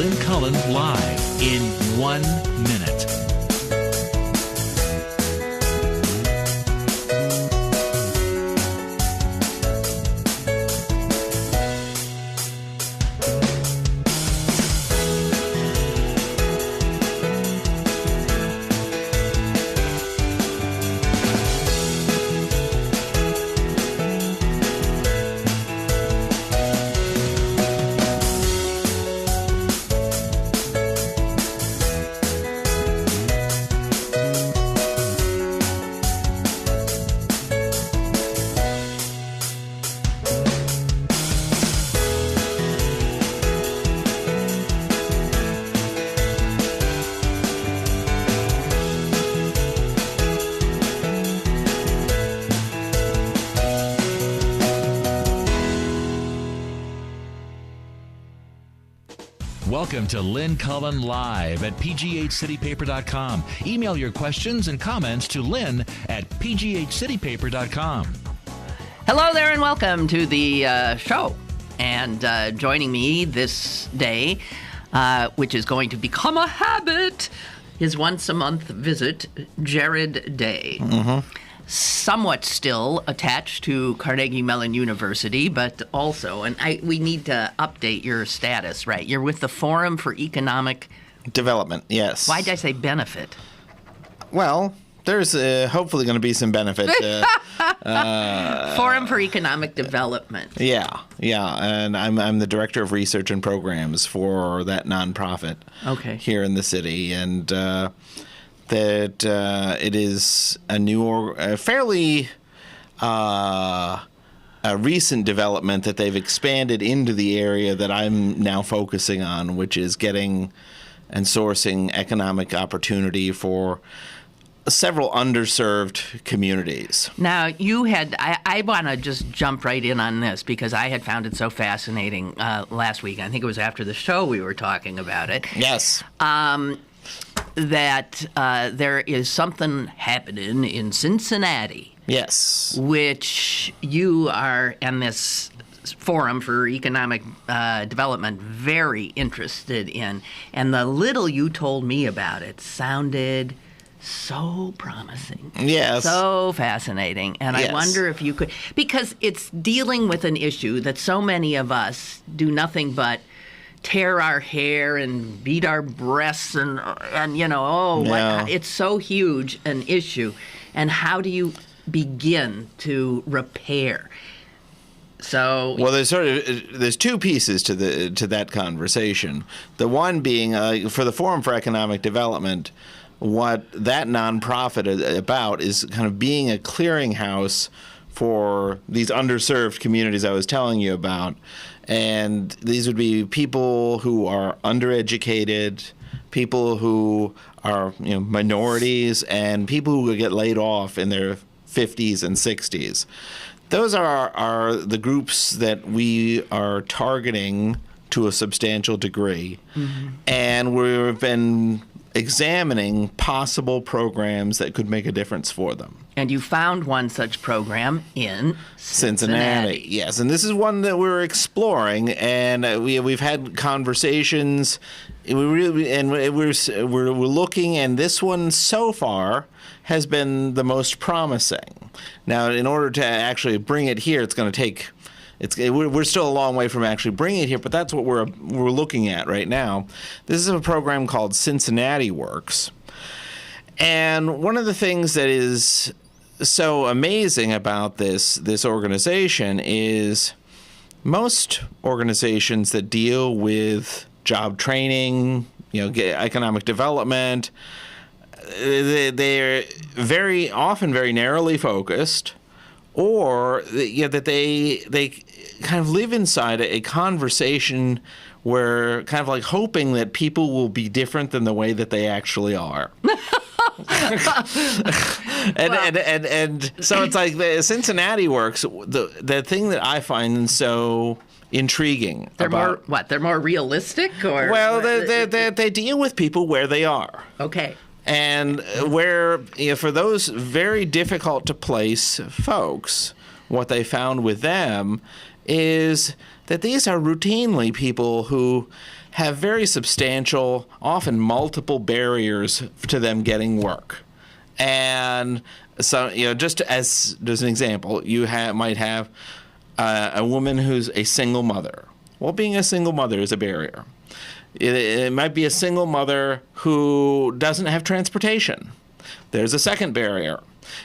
Lynn Cullen live in 1 minute. Welcome to Lynn Cullen Live at pghcitypaper.com. Email your questions and comments to Lynn at pghcitypaper.com. Hello there and welcome to the show. And joining me this day, which is going to become a habit, is once a month visit Jared Day. Mm-hmm. Somewhat still attached to Carnegie Mellon University, but also, and we need to update your status, right? You're with the Forum for Economic Development, yes. Why did I say benefit? Well, there's hopefully going to be some benefit. Forum for Economic Development. Yeah, and I'm the director of research and programs for that nonprofit here in the city, and that it is a new, fairly a recent development that they've expanded into the area that I'm now focusing on, which is getting and sourcing economic opportunity for several underserved communities. Now, you had, I want to just jump right in on this because I had found it so fascinating last week. I think it was after the show we were talking about it. Yes. That there is something happening in Cincinnati. Yes. Which you are, and this Forum for Economic Development, very interested in. And the little you told me about it sounded so promising. Yes. So fascinating. And yes. I wonder if you could, because it's dealing with an issue that so many of us do nothing but tear our hair and beat our breasts and you know, it's so huge an issue. And how do you begin to repair? So well, there's two pieces to that conversation. The one being for the Forum for Economic Development, what that nonprofit is about is kind of being a clearinghouse for these underserved communities I was telling you about. And these would be people who are undereducated, people who are minorities, and people who get laid off in their 50s and 60s. Those are the groups that we are targeting to a substantial degree. Mm-hmm. And we've been examining possible programs that could make a difference for them. And you found one such program in Cincinnati. Yes, and this is one that we're exploring, and we've had conversations. We're looking, and this one so far has been the most promising. Now, in order to actually bring it here, it's going to take. We're still a long way from actually bringing it here, but that's what we're looking at right now. This is a program called Cincinnati Works. And one of the things that is so amazing about this organization is most organizations that deal with job training, economic development, they're very often very narrowly focused, or that they kind of live inside a conversation where kind of like hoping that people will be different than the way that they actually are. and so it's like the Cincinnati Works, the thing that I find so intriguing. They're more realistic, or well, they deal with people where they are. Okay. And where for those very difficult to place folks, what they found with them is that these are routinely people who have very substantial, often multiple barriers to them getting work. And so, just as an example, you might have a woman who's a single mother. Well, being a single mother is a barrier. It might be a single mother who doesn't have transportation. There's a second barrier.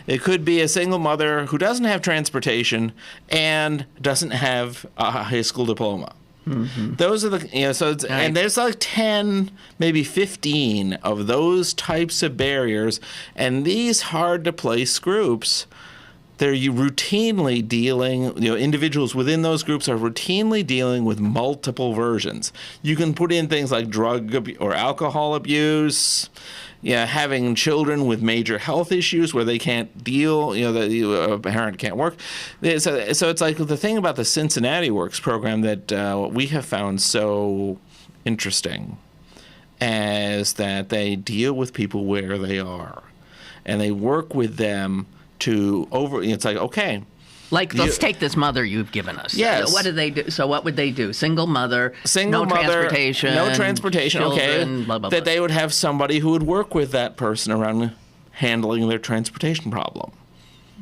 It could be a single mother who doesn't have transportation and doesn't have a high school diploma. Mm-hmm. Those are the, and there's like 10, maybe 15 of those types of barriers. And these hard to place groups, they're routinely dealing, individuals within those groups are routinely dealing with multiple versions. You can put in things like drug or alcohol abuse, having children with major health issues where they can't deal, a parent can't work. So it's like the thing about the Cincinnati Works program that we have found so interesting is that they deal with people where they are, and they work with them to it's like, okay. Like, let's take this mother you've given us. Yes. What do they do? So what would they do? Single mother, no transportation, children, okay. Blah, blah, blah. That they would have somebody who would work with that person around handling their transportation problem.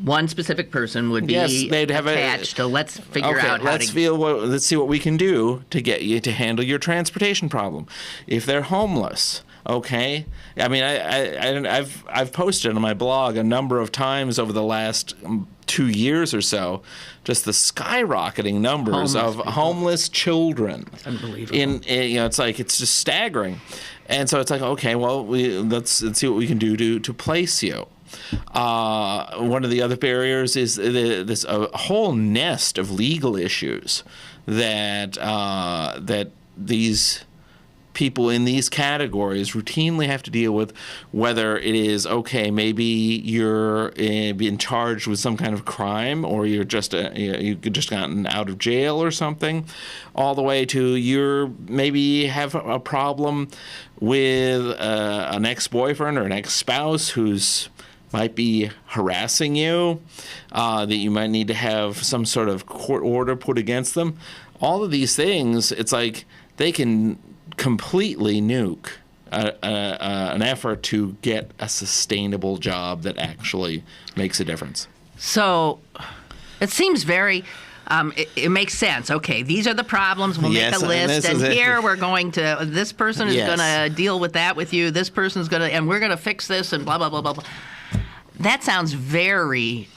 One specific person would be attached to let's figure out how let's see what we can do to get you to handle your transportation problem. If they're homeless, okay. I mean, I've posted on my blog a number of times over the last 2 years or so, just the skyrocketing numbers of homeless children. That's unbelievable. It's just staggering, and so it's like, okay, well, let's see what we can do to place you. One of the other barriers is this a whole nest of legal issues that these people in these categories routinely have to deal with, whether it is, okay, maybe you're being charged with some kind of crime, or you're just you just gotten out of jail or something, all the way to you maybe have a problem with an ex-boyfriend or an ex-spouse who's might be harassing you, that you might need to have some sort of court order put against them. All of these things, it's like they can completely nuke an effort to get a sustainable job that actually makes a difference. So it seems very, it makes sense. Okay, these are the problems. We'll make a list, and here we're going to, this person is going to deal with that with you. This person's going to, and we're going to fix this, and blah, blah, blah, blah, blah. That sounds very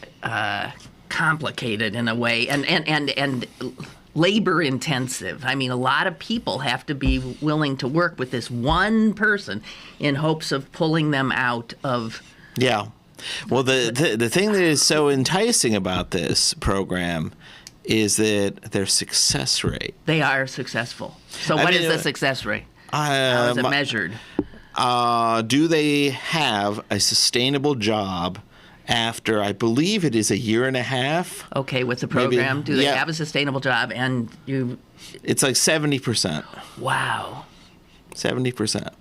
complicated in a way, and labor intensive. I mean, a lot of people have to be willing to work with this one person in hopes of pulling them out of. Yeah. Well, the thing that is so enticing about this program is that their success rate. They are successful. So what is the success rate? How is it measured? Do they have a sustainable job after, I believe it is a year and a half? Okay, with the program, do they have a sustainable job? And it's like 70%. Wow. 70%.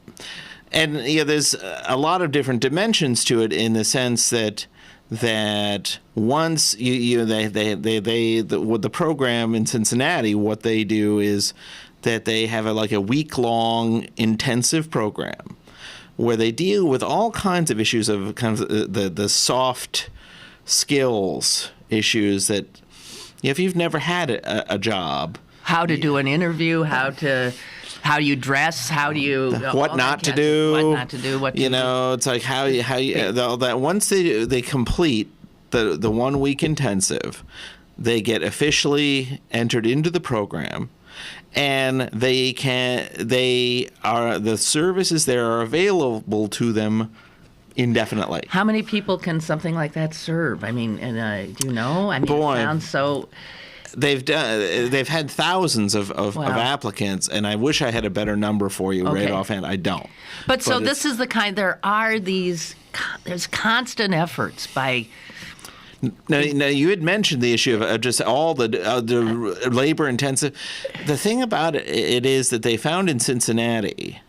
And there's a lot of different dimensions to it, in the sense that once the program in Cincinnati, what they do is that they have a week-long intensive program where they deal with all kinds of issues of kind of the soft skills issues that, if you've never had a job, how to do an interview, how you dress, how do you what not to do, it's like how you that once they complete the 1 week intensive, they get officially entered into the program. And the services there are available to them indefinitely. How many people can something like that serve? I mean, do you know? I mean, Boy, it sounds so. They've had thousands of applicants, and I wish I had a better number for you right offhand. I don't. But so this is the kind. There's constant efforts by. Now, you had mentioned the issue of just all the labor intensive. The thing about it is that they found in Cincinnati,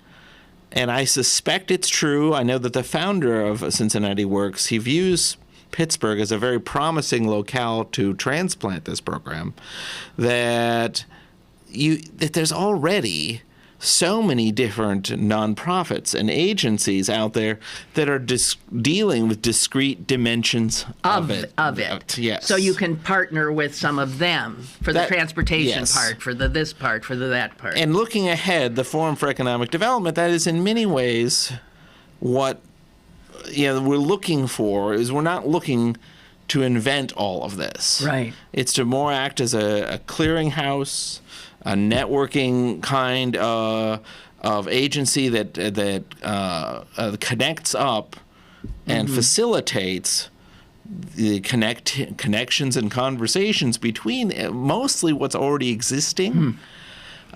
and I suspect it's true. I know that the founder of Cincinnati Works, he views Pittsburgh as a very promising locale to transplant this program, that there's already so many different nonprofits and agencies out there that are dealing with discrete dimensions of it. Yes. So you can partner with some of them for the transportation part, for the this part, for the that part. And looking ahead, the Forum for Economic Development, that is in many ways what we're looking for. Is we're not looking to invent all of this. Right. It's to more act as a clearinghouse, a networking kind of agency that connects up and facilitates the connections and conversations between mostly what's already existing.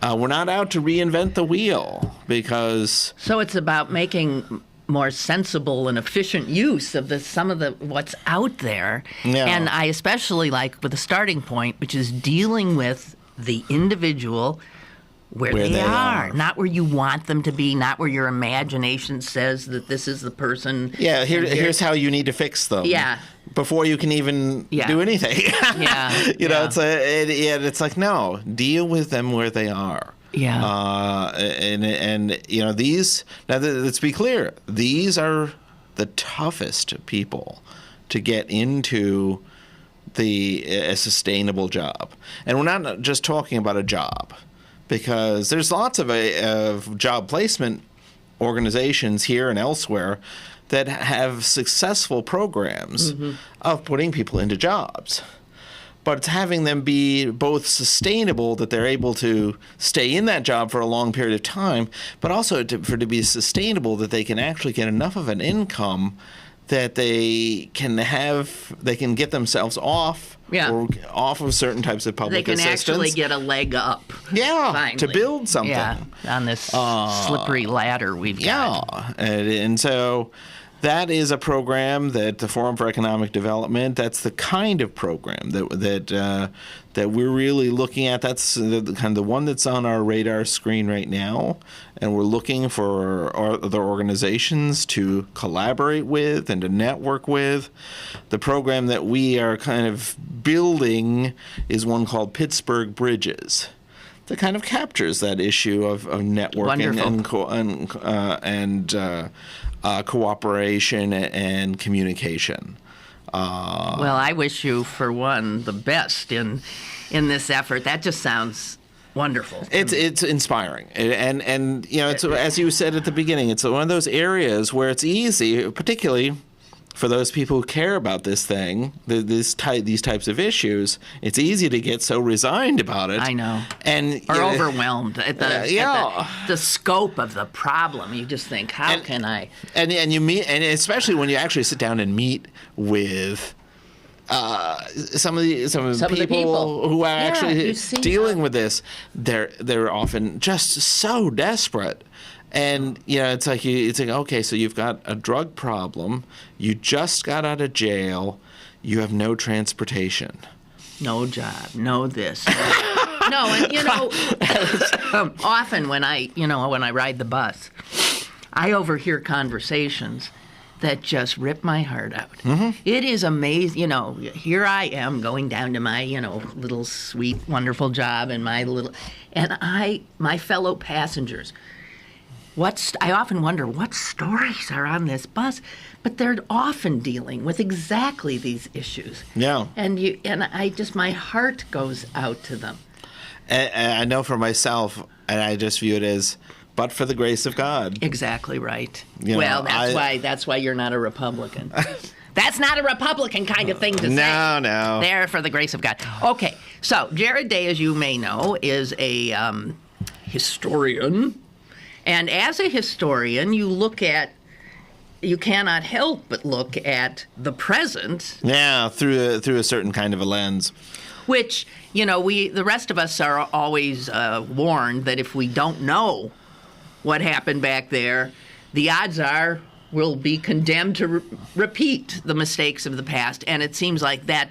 We're not out to reinvent the wheel because... So it's about making more sensible and efficient use of some of what's out there. Yeah. And I especially like with the starting point, which is dealing with the individual where they are, not where you want them to be, not where your imagination says that this is the person. Yeah, here's how you need to fix them. Yeah. Before you can even do anything. It's like, no, deal with them where they are. Yeah. And these, now let's be clear, these are the toughest people to get into a sustainable job. And we're not just talking about a job, because there's lots of job placement organizations here and elsewhere that have successful programs of putting people into jobs. But it's having them be both sustainable, that they're able to stay in that job for a long period of time, but also to be sustainable, that they can actually get enough of an income that they can get themselves off or off of certain types of public assistance. They can actually get a leg up. Yeah, finally. To build something. Yeah, on this slippery ladder we've got. Yeah, and so that is a program that the Forum for Economic Development, that's the kind of program that we're really looking at. That's the one that's on our radar screen right now. And we're looking for other organizations to collaborate with and to network with. The program that we are kind of building is one called Pittsburgh Bridges, that kind of captures that issue of networking and cooperation and communication. Well, I wish you, for one, the best in this effort. That just sounds wonderful. It's inspiring, and it's, as you said at the beginning, it's one of those areas where it's easy, particularly for those people who care about this thing, these types of issues. It's easy to get so resigned about it. I know, or overwhelmed at the scope of the problem. You just think, how can I? And you meet, and especially when you actually sit down and meet with some of the people who are actually dealing with this, they're often just so desperate. And it's like okay, so you've got a drug problem, you just got out of jail, you have no transportation, no job, no this, no, and often when I ride the bus, I overhear conversations that just rip my heart out. Mm-hmm. It is amazing. Here I am going down to my, little sweet, wonderful job and my fellow passengers. I often wonder what stories are on this bus, but they're often dealing with exactly these issues. Yeah. And my heart goes out to them. And I know for myself, and I just view it as, but for the grace of God. Exactly right. That's why you're not a Republican. That's not a Republican kind of thing to say. No. There for the grace of God. Okay, so Jared Day, as you may know, is a historian. And as a historian, you cannot help but look at the present. Yeah, through a certain kind of a lens. Which, the rest of us are always warned that if we don't know what happened back there, the odds are we'll be condemned to repeat the mistakes of the past. And it seems like that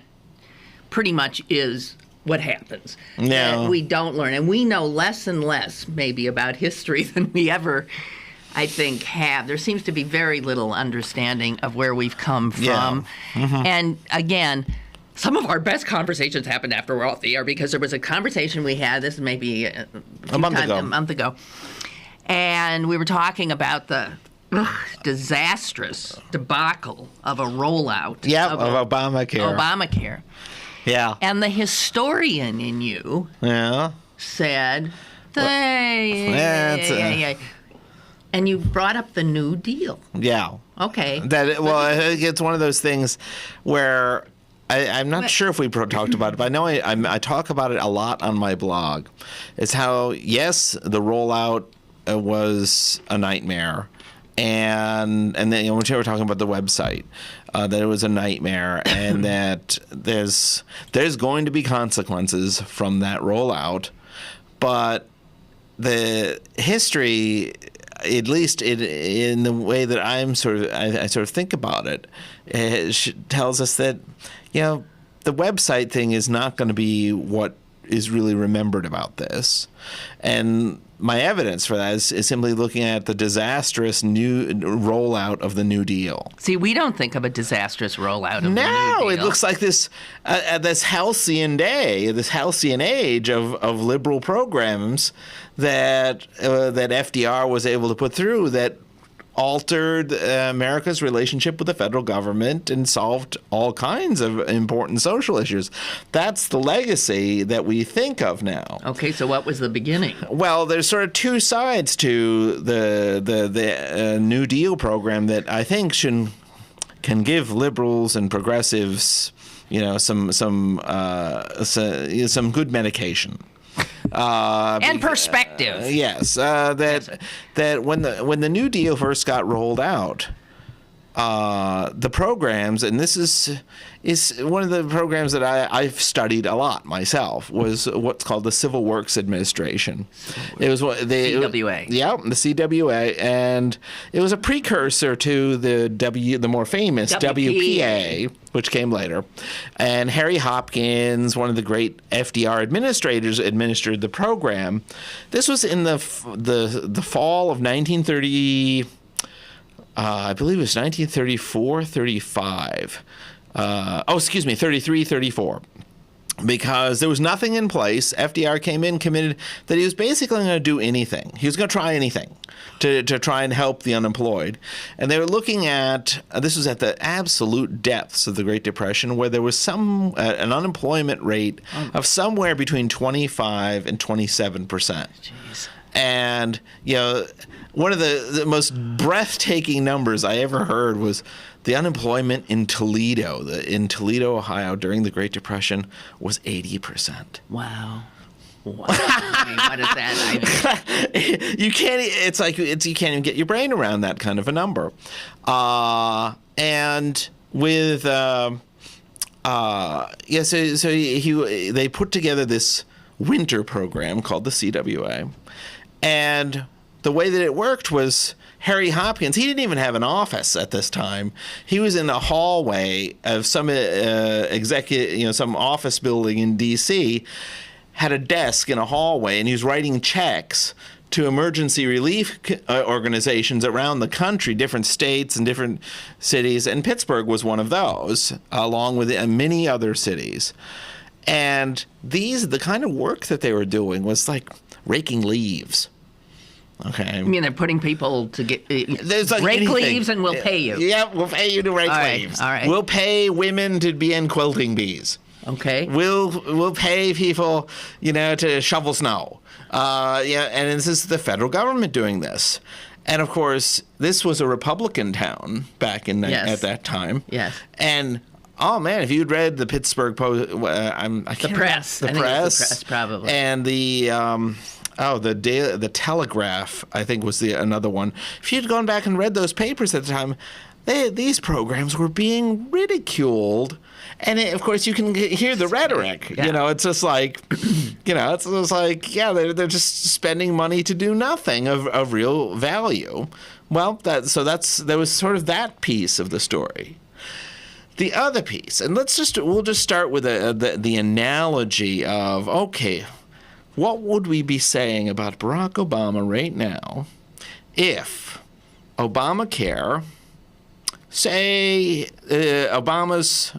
pretty much is what happens. Yeah. We don't learn. And we know less and less maybe about history than we ever I think, have. There seems to be very little understanding of where we've come from. Yeah. Mm-hmm. And again, some of our best conversations happened after we're off the air because there was a conversation we had, this may be a month ago, and we were talking about the disastrous debacle of a rollout of Obamacare. Yeah. And the historian in you said, yeah. And you brought up the New Deal. Yeah. Okay. It's one of those things where I'm not sure if we talked about it, but I know I talk about it a lot on my blog. It's how, yes, the rollout was a nightmare. And then we were talking about the website, that it was a nightmare, and that there's going to be consequences from that rollout. But the history, at least in the way that I sort of think about it, tells us that the website thing is not going to be what is really remembered about this. And my evidence for that is simply looking at the disastrous new rollout of the New Deal. See, we don't think of a disastrous rollout of the New Deal. No, it looks like this halcyon age of liberal programs that FDR was able to put through that altered America's relationship with the federal government and solved all kinds of important social issues. That's the legacy that we think of now. Okay, so what was the beginning? Well, there's sort of two sides to the New Deal program that I think can give liberals and progressives, some good medication. And perspective. Yes, that when the New Deal first got rolled out, the programs, and this is one of the programs that I've studied a lot myself, was what's called the Civil Works Administration. It was CWA. Yeah, the CWA, and it was a precursor to the more famous WPA, which came later. And Harry Hopkins, one of the great FDR administrators, administered the program. This was in the fall of 1930. I believe it was 1934, 35. 33, 34. Because there was nothing in place. FDR came in, committed that he was basically going to do anything. He was going to try anything to try and help the unemployed. And they were looking at, this was at the absolute depths of the Great Depression, where there was an unemployment rate of somewhere between 25 and 27%. Jeez. And, one of the most breathtaking numbers I ever heard was the unemployment in Toledo, Ohio, during the Great Depression was 80%. Wow. I mean, what is that? You can't. It's like you can't even get your brain around that kind of a number. And with they put together this winter program called the CWA, and the way that it worked was Harry Hopkins, he didn't even have an office at this time. He was in the hallway of some some office building in D.C., had a desk in a hallway, and he was writing checks to emergency relief organizations around the country, different states and different cities, and Pittsburgh was one of those, along with many other cities. And the kind of work that they were doing was like raking leaves. Okay. I mean, they're putting people to get rake leaves, and we'll pay you. Yeah, we'll pay you to rake leaves. All right. We'll pay women to be in quilting bees. Okay. We'll pay people, to shovel snow. And this is the federal government doing this. And of course, this was a Republican town back at that time. Yes. And oh man, if you'd read the Pittsburgh Post, the press, probably, and the Telegraph, I think, was another one. If you'd gone back and read those papers at the time, these programs were being ridiculed. And of course, you can hear the rhetoric. Yeah. It's just like, they're just spending money to do nothing of real value. Well, there was sort of that piece of the story. The other piece, and we'll just start with the analogy of, okay, what would we be saying about Barack Obama right now if Obamacare, say Obama's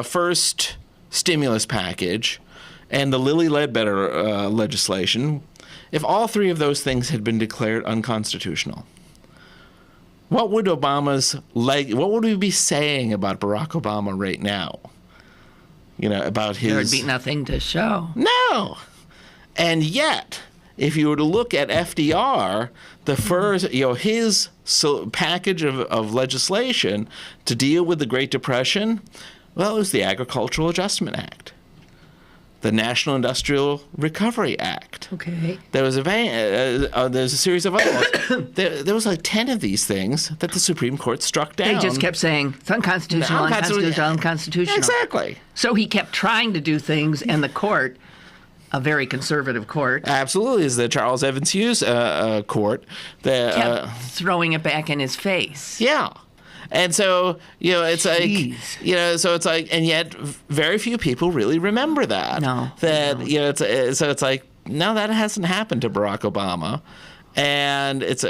first stimulus package, and the Lilly Ledbetter legislation, if all three of those things had been declared unconstitutional, what would we be saying about Barack Obama right now? About his... There would be nothing to show. No. And yet, if you were to look at FDR, the first, his package of legislation to deal with the Great Depression, well, it was the Agricultural Adjustment Act, the National Industrial Recovery Act. Okay. There was there's a series of others. there was like 10 of these things that the Supreme Court struck down. They just kept saying, it's unconstitutional, unconstitutional. Exactly. So he kept trying to do things, and the court, a very conservative court, absolutely, is the Charles Evans Hughes court, kept throwing it back in his face. Yeah. And so, it's Jeez. So it's like, and yet very few people really remember that. No. It's like, no, that hasn't happened to Barack Obama. And it's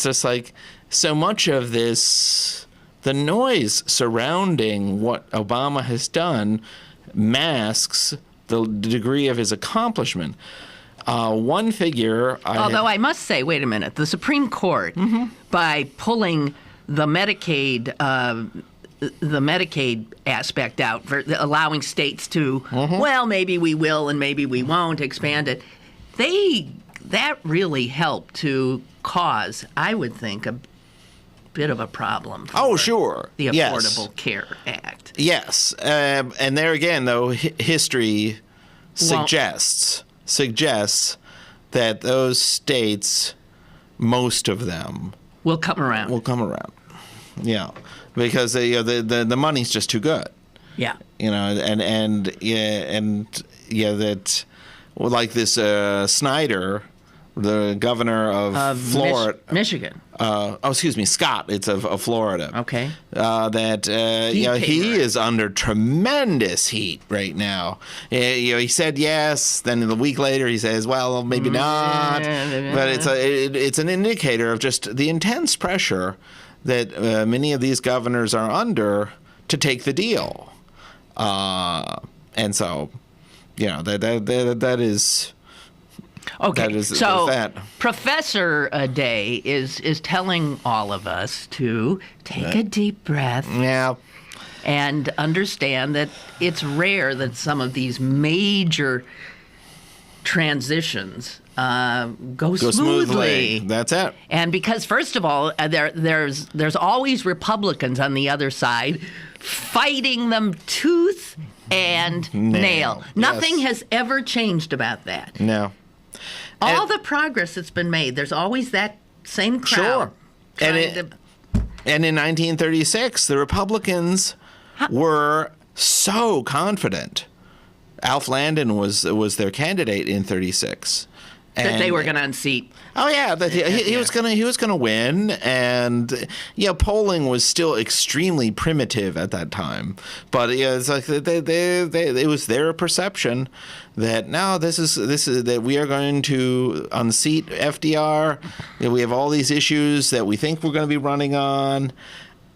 just like so much of this, the noise surrounding what Obama has done masks the degree of his accomplishment. One figure... Although I must say, wait a minute, the Supreme Court, by pulling the Medicaid aspect out, for allowing states to, well, maybe we will and maybe we won't expand it, that really helped to cause, I would think, a bit of a problem for sure. the Affordable Care Act. Yes. And there again, though, history suggests that those states, most of them, will come around. Yeah, because the money's just too good. Yeah. That, well, like this Snyder, the governor of Florida, Michigan. Scott. It's of Florida. Okay. He is under tremendous heat right now. He said yes, then a week later he says, well, maybe not. But it's an indicator of just the intense pressure that many of these governors are under to take the deal. And so, that is. Okay, so Professor Day is telling all of us to take a deep breath. Yeah. And understand that it's rare that some of these major transitions go smoothly. That's it. And because, first of all, there's always Republicans on the other side fighting them tooth and nail. Nothing has ever changed about that. No. All the progress that's been made, there's always that same crowd. Sure. And in 1936, the Republicans were so confident. Alf Landon was their candidate in 36. That they were going to unseat. Oh yeah, that he was gonna win, and polling was still extremely primitive at that time. But it's like it was their perception that now this is that we are going to unseat FDR. We have all these issues that we think we're going to be running on,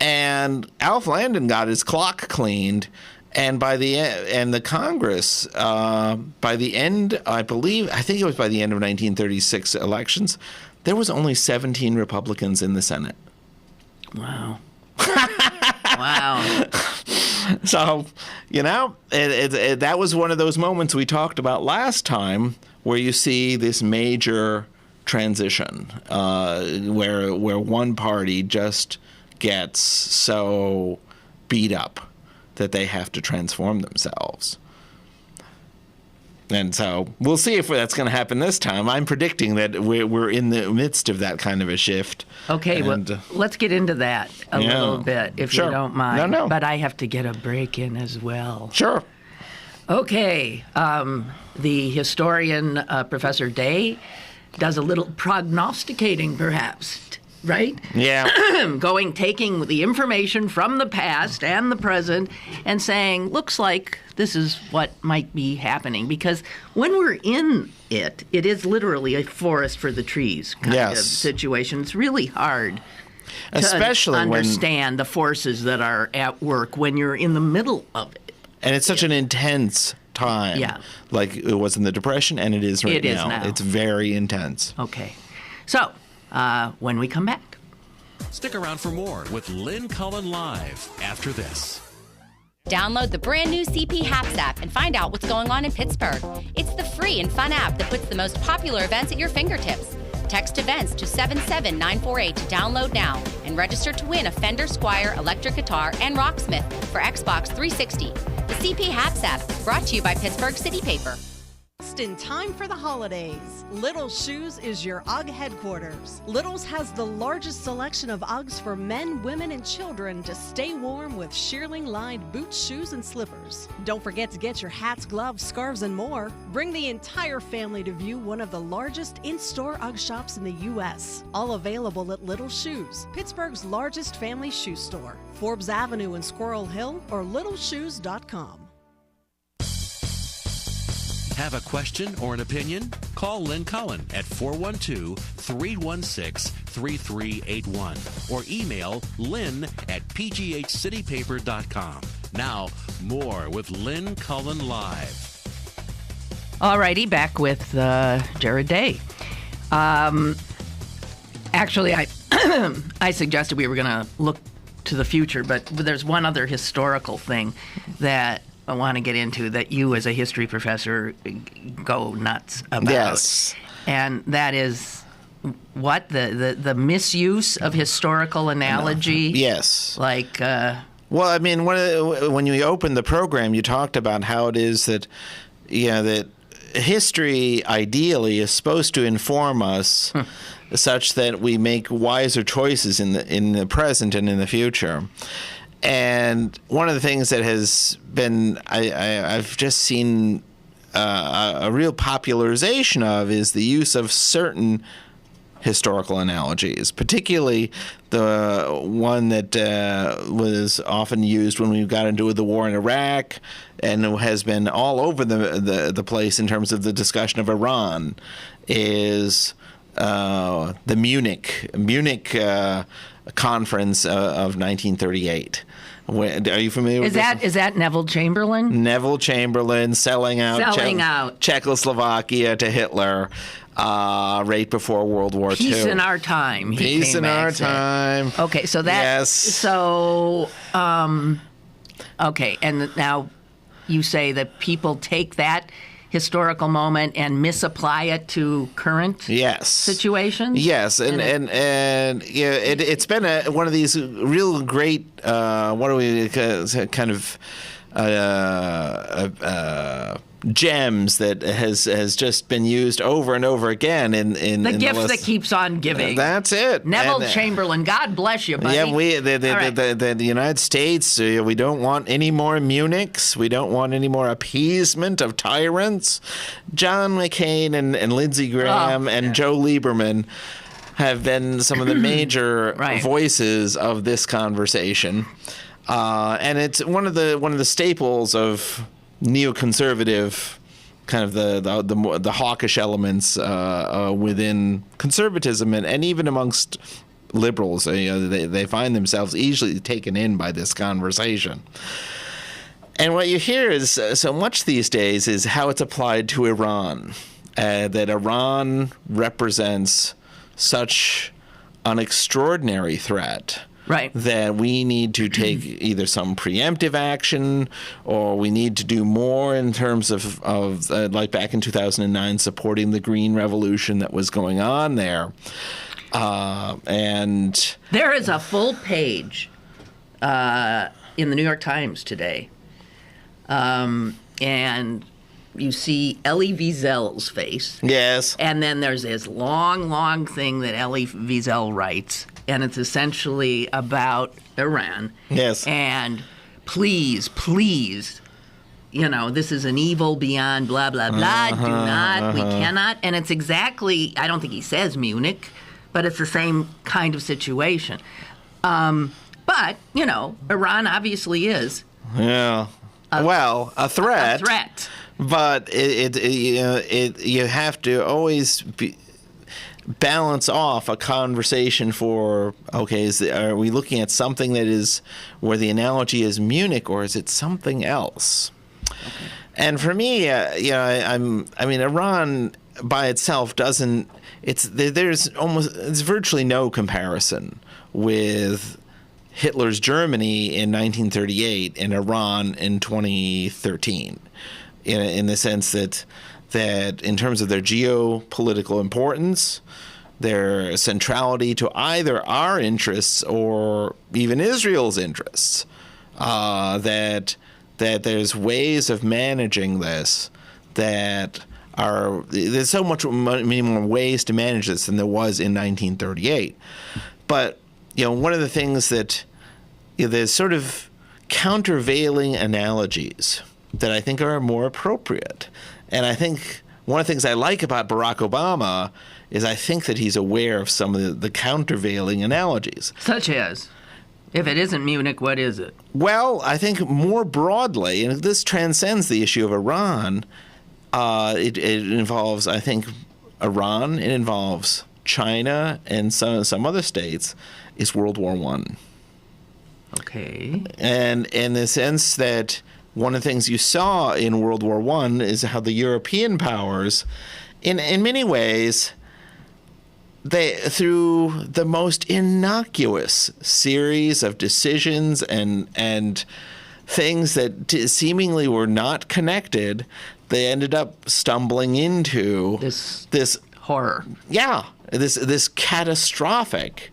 and Alf Landon got his clock cleaned. And by the end, the Congress, by the end, I think it was by the end of 1936 elections, there was only 17 Republicans in the Senate. Wow. Wow. So, that was one of those moments we talked about last time where you see this major transition, where one party just gets so beat up that they have to transform themselves. And so we'll see if that's going to happen this time. I'm predicting that we're in the midst of that kind of a shift. Okay, well, let's get into that a little bit, if you don't mind. No. But I have to get a break in as well. Sure. Okay, the historian, Professor Day, does a little prognosticating, perhaps, right? Yeah. Taking the information from the past and the present and saying, looks like this is what might be happening. Because when we're in it is literally a forest for the trees kind of situation. It's really hard Especially to understand the forces that are at work when you're in the middle of it. And it's such an intense time. Yeah. Like it was in the Depression, and it is right now. It is now. It's very intense. Okay. So, when we come back. Stick around for more with Lynn Cullen Live after this. Download the brand new CP Haps app and find out what's going on in Pittsburgh. It's the free and fun app that puts the most popular events at your fingertips. Text events to 77948 to download now and register to win a Fender Squier electric guitar and Rocksmith for Xbox 360. The CP Haps app, brought to you by Pittsburgh City Paper. Just in time for the holidays, Little's Shoes is your UGG headquarters. Little's has the largest selection of UGGs for men, women, and children to stay warm with shearling-lined boots, shoes, and slippers. Don't forget to get your hats, gloves, scarves, and more. Bring the entire family to view one of the largest in-store UGG shops in the U.S. All available at Little's Shoes, Pittsburgh's largest family shoe store. Forbes Avenue in Squirrel Hill or littleshoes.com. Have a question or an opinion? Call Lynn Cullen at 412-316-3381 or email lynn at pghcitypaper.com. Now, more with Lynn Cullen Live. All righty, back with Jared Day. Actually, I suggested we were going to look to the future, but there's one other historical thing that I want to get into that you, as a history professor, go nuts about. Yes. And that is what? The misuse of historical analogy? Yes. Like... Well, I mean, when you opened the program, you talked about how it is that, that history ideally is supposed to inform us such that we make wiser choices in the present and in the future. And one of the things that has been I've just seen a real popularization of is the use of certain historical analogies, particularly the one that was often used when we got into the war in Iraq and has been all over the place in terms of the discussion of Iran, is the Munich conference of 1938. Are you familiar with this? Is that Neville Chamberlain? Neville Chamberlain selling out Czechoslovakia to Hitler right before World War II. Peace in our time. Peace in our time. Okay, so that. Yes. So, okay, and now you say that people take that historical moment and misapply it to current situations? Yes, and it's been one of these real great, gems that has just been used over and over again in the gift that keeps on giving. That's it. Neville Chamberlain, God bless you, buddy. Yeah, the United States, we don't want any more Munichs. We don't want any more appeasement of tyrants. John McCain and Lindsey Graham and Joe Lieberman have been some of the major voices of this conversation, and it's one of the staples of neoconservative, kind of the hawkish elements within conservatism, and even amongst liberals. They find themselves easily taken in by this conversation. And what you hear is so much these days is how it's applied to Iran, that Iran represents such an extraordinary threat. Right. That we need to take either some preemptive action, or we need to do more in terms of like back in 2009, supporting the Green Revolution that was going on there. And there is a full page in the New York Times today, and you see Elie Wiesel's face. Yes. And then there's this long thing that Elie Wiesel writes. And it's essentially about Iran. Yes. And please, this is an evil beyond blah, blah, blah. We cannot. And it's exactly, I don't think he says Munich, but it's the same kind of situation. But, Iran obviously is. Yeah. A threat. A threat. But you have to always be... balance off a conversation for, okay, are we looking at something that is where the analogy is Munich, or is it something else? Okay. And for me, Iran by itself doesn't. There's virtually no comparison with Hitler's Germany in 1938 and Iran in 2013, in the sense that in terms of their geopolitical importance, their centrality to either our interests or even Israel's interests, that there's ways of managing this that there's so many more ways to manage this than there was in 1938. But one of the things that there's sort of countervailing analogies that I think are more appropriate. And I think one of the things I like about Barack Obama is I think that he's aware of some of the countervailing analogies. Such as? If it isn't Munich, what is it? Well, I think more broadly, and this transcends the issue of Iran, it involves, I think, Iran, it involves China and some other states, is World War I. Okay. And in the sense that one of the things you saw in World War I is how the European powers, in many ways, through the most innocuous series of decisions and things that seemingly were not connected, they ended up stumbling into this horror. Yeah, this catastrophic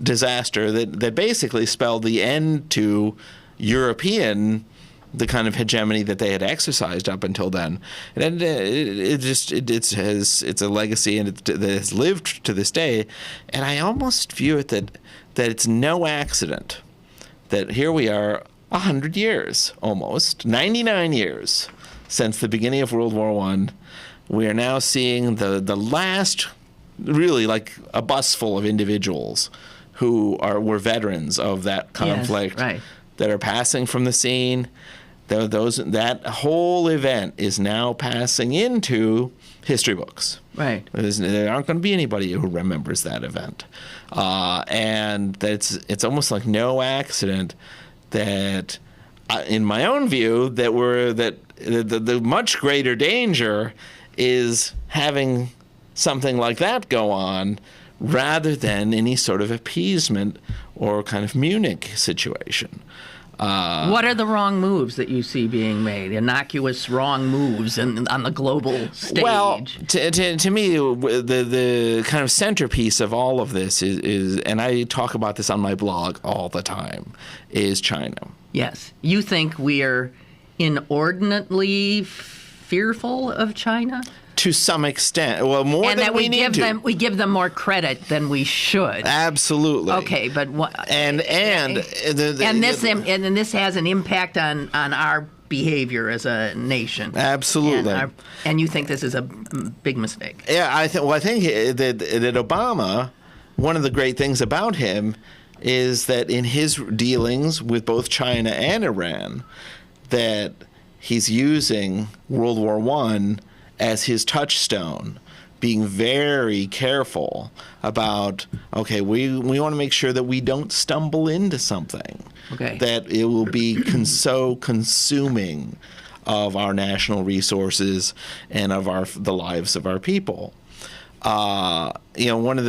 disaster that basically spelled the end to the kind of hegemony that they had exercised up until then. And it's a legacy, and it has lived to this day. And I almost view it that it's no accident that here we are 100 years, almost 99 years since the beginning of World War I. We are now seeing the last, really like a bus full of individuals who were veterans of that conflict, yes, right, that are passing from the scene. That whole event is now passing into history books. Right. There aren't going to be anybody who remembers that event, and it's almost like no accident that, in my own view, that the much greater danger is having something like that go on rather than any sort of appeasement or kind of Munich situation. What are the wrong moves that you see being made? Innocuous wrong moves on the global stage? Well, to me, the kind of centerpiece of all of this is, and I talk about this on my blog all the time, is China. Yes. You think we are inordinately fearful of China? To some extent. Well, more and than that we need to. We give them more credit than we should. Absolutely. Okay, but what? And this has an impact on our behavior as a nation. Absolutely. And you think this is a big mistake? Yeah, I think that Obama, one of the great things about him is that in his dealings with both China and Iran, that he's using World War I as his touchstone, being very careful about, okay, we want to make sure that we don't stumble into something, okay, that it will be so consuming of our national resources and of the lives of our people. One of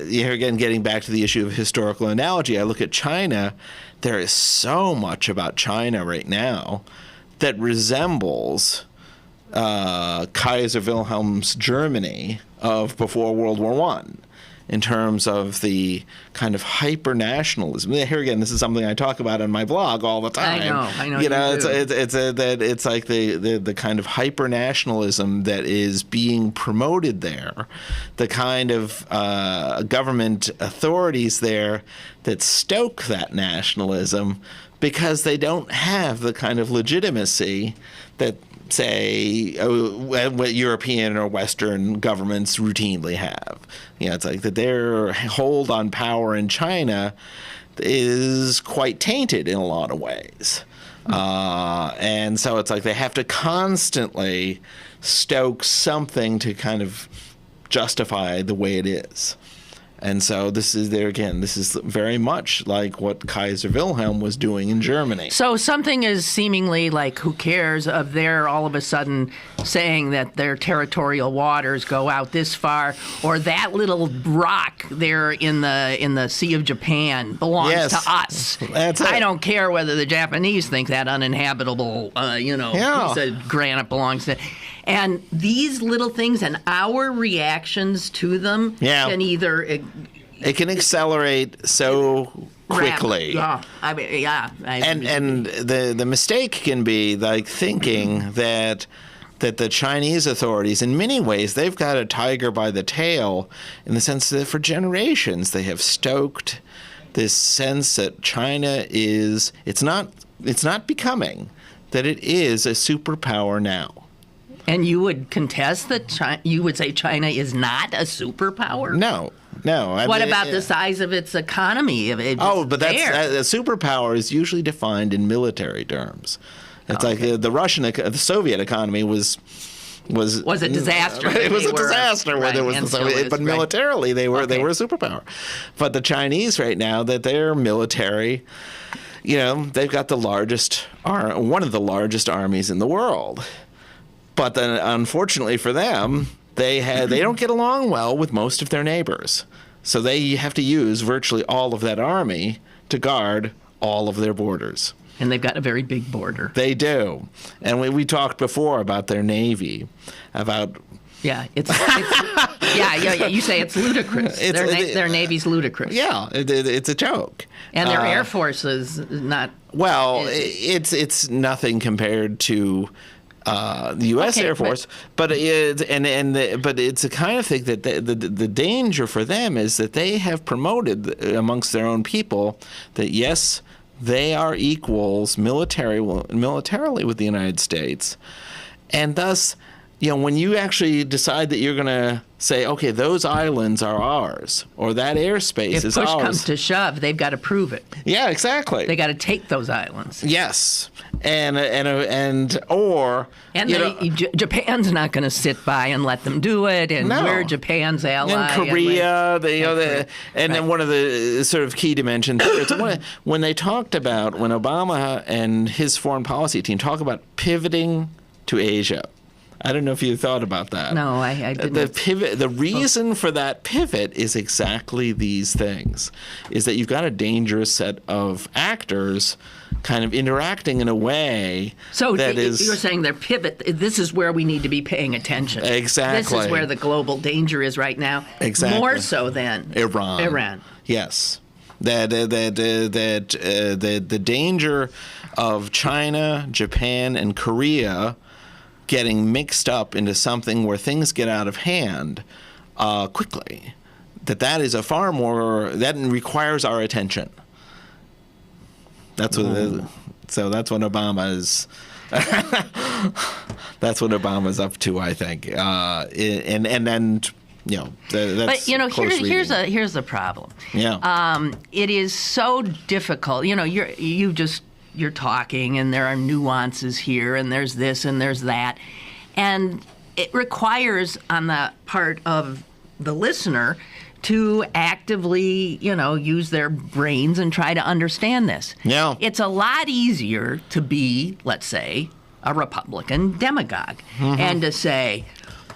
here again, getting back to the issue of historical analogy, I look at China. There is so much about China right now that resembles Kaiser Wilhelm's Germany of before World War I, in terms of the kind of hyper-nationalism. Here again, this is something I talk about on my blog all the time. I know. It's like the kind of hyper-nationalism that is being promoted there, the kind of government authorities there that stoke that nationalism because they don't have the kind of legitimacy that, say, what European or Western governments routinely have. It's like that their hold on power in China is quite tainted in a lot of ways. And so it's like they have to constantly stoke something to kind of justify the way it is. And so this is very much like what Kaiser Wilhelm was doing in Germany. So something is seemingly like, who cares, of their all of a sudden saying that their territorial waters go out this far, or that little rock there in the Sea of Japan belongs to us. That's it. I don't care whether the Japanese think that uninhabitable, piece of granite belongs to. And these little things and our reactions to them can either... It can accelerate so quickly. And the mistake can be like thinking that the Chinese authorities, in many ways, they've got a tiger by the tail, in the sense that for generations they have stoked this sense that China is, it's not becoming, that it is a superpower now. And you would contest that you would say China is not a superpower? No. What about the size of its economy? But that's a superpower is usually defined in military terms. It's like the Soviet economy was a disaster. It was a disaster where there was the Soviet, but militarily they were a superpower. But the Chinese right now, that their military, they've got one of the largest armies in the world. But then, unfortunately for them, they don't get along well with most of their neighbors. So they have to use virtually all of that army to guard all of their borders. And they've got a very big border. They do. And we talked before about their Navy, about... Yeah, you say it's ludicrous. Their Navy's ludicrous. Yeah, it's a joke. And their Air Force is not... Well, it's nothing compared to... the U.S. Air Force, but it's a kind of thing that the danger for them is that they have promoted amongst their own people that yes, they are equals militarily with the United States, and thus, when you actually decide that you're going to say, okay, those islands are ours, or that airspace is ours. If push comes to shove, they've got to prove it. Yeah, exactly. They got to take those islands. Yes, Japan's not going to sit by and let them do it, and we're Japan's ally. And Korea, then one of the sort of key dimensions when they talked about, when Obama and his foreign policy team talk about pivoting to Asia. I don't know if you thought about that. No, I didn't. The reason for that pivot is exactly these things, is that you've got a dangerous set of actors kind of interacting in a way you're saying their pivot, this is where we need to be paying attention. Exactly. This is where the global danger is right now. Exactly. More so than Iran. Yes. The danger of China, Japan, and Korea getting mixed up into something where things get out of hand quickly, that is a far more, that requires our attention. That's what so that's what Obama is that's what Obama's up to, I think. That's but here's the problem. Yeah. It is so difficult. You're talking, and there are nuances here, and there's this and there's that, and it requires on the part of the listener to actively, use their brains and try to understand this. Yeah. It's a lot easier to be, let's say, a Republican demagogue and to say,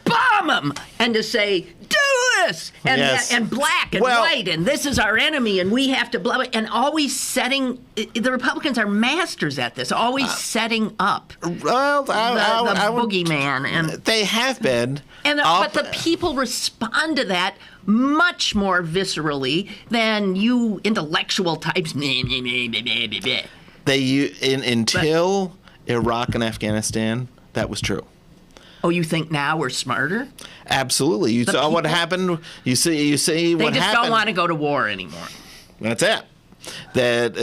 bomb them, and to say, do this, and black and white, and this is our enemy, and we have to blah, blah, and always setting, the Republicans are masters at this, always setting up the boogeyman. And they have been. But the people respond to that much more viscerally than you intellectual types. Until Iraq and Afghanistan, that was true. Oh, you think now we're smarter? Absolutely. You saw what happened. You see what happened. They just don't want to go to war anymore. That's it. When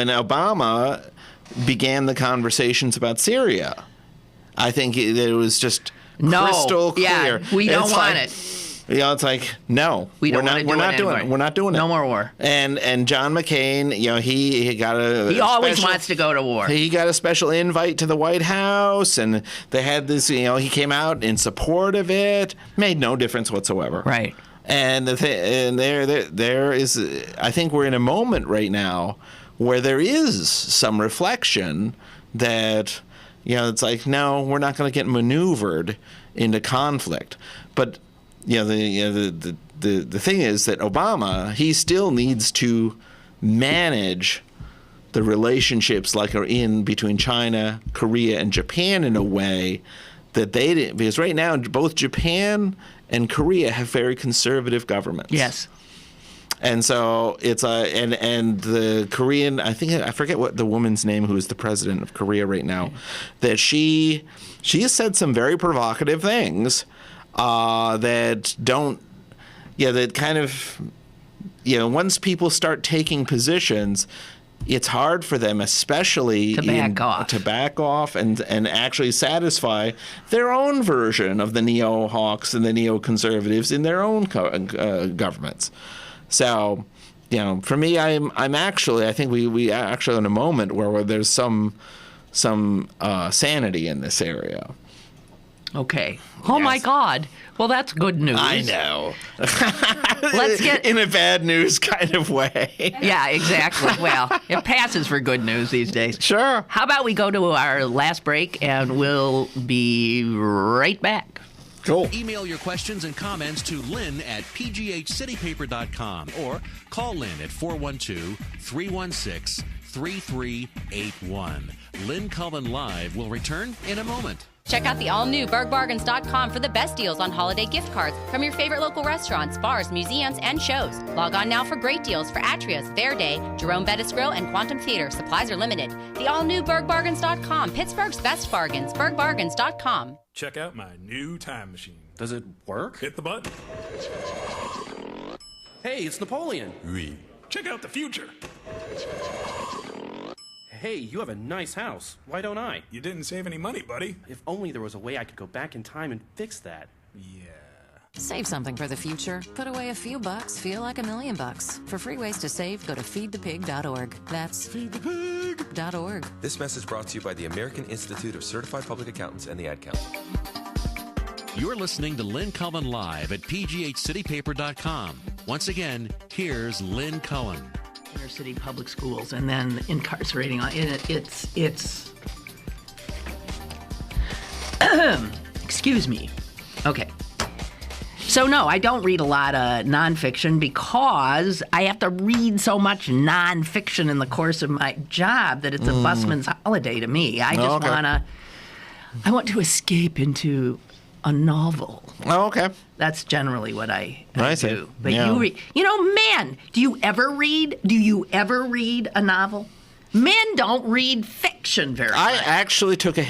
Obama began the conversations about Syria, I think it was just crystal clear. Yeah, we don't want it. It's like, no, we're not doing it. We're not doing it. No more war. And John McCain, he got a he always wants to go to war. He got a special invite to the White House, and they had this. He came out in support of it. Made no difference whatsoever. Right. And there is. I think we're in a moment right now where there is some reflection that, it's like, no, we're not going to get maneuvered into conflict. But the thing is that Obama, he still needs to manage the relationships like are in between China, Korea, and Japan in a way that they didn't, because right now both Japan and Korea have very conservative governments. Yes. And so it's and the Korean, I forget what the woman's name who is the president of Korea right now, that she has said some very provocative things that don't, that kind of, once people start taking positions, it's hard for them, especially to back off and actually satisfy their own version of the neo-hawks and the neoconservatives in their own governments. So, for me, I think we actually in a moment where there's some sanity in this area. Okay. Oh, yes. My God. Well, that's good news. I know. Let's get in a bad news kind of way. Yeah, exactly. Well, it passes for good news these days. Sure. How about we go to our last break, and we'll be right back. Cool. Email your questions and comments to Lynn at pghcitypaper.com or call Lynn at 412-316-3381. Lynn Cullen Live will return in a moment. Check out the all-new bergbargains.com for the best deals on holiday gift cards from your favorite local restaurants, bars, museums, and shows. Log on now for great deals for Atria's, Fair Day, Jerome Bettis Grill, and Quantum Theater. Supplies are limited. The all-new bergbargains.com, Pittsburgh's best bargains, bergbargains.com. Check out my new time machine. Does it work? Hit the button. Hey, it's Napoleon. Oui. Check out the future. Hey, you have a nice house. Why don't I? You didn't save any money, buddy. If only there was a way I could go back in time and fix that. Yeah. Save something for the future. Put away a few bucks, feel like $1 million. For free ways to save, go to feedthepig.org. That's feedthepig.org. This message brought to you by the American Institute of Certified Public Accountants and the Ad Council. You're listening to Lynn Cullen Live at pghcitypaper.com. Once again, here's Lynn Cullen. Inner city public schools, and then incarcerating. It's excuse me. Okay. So no, I don't read a lot of nonfiction because I have to read so much nonfiction in the course of my job that it's a busman's holiday to me. I just I want to escape into a novel. Oh, okay. That's generally what I do. But yeah. you read, man, do you ever read a novel? Men don't read fiction very much. I actually took a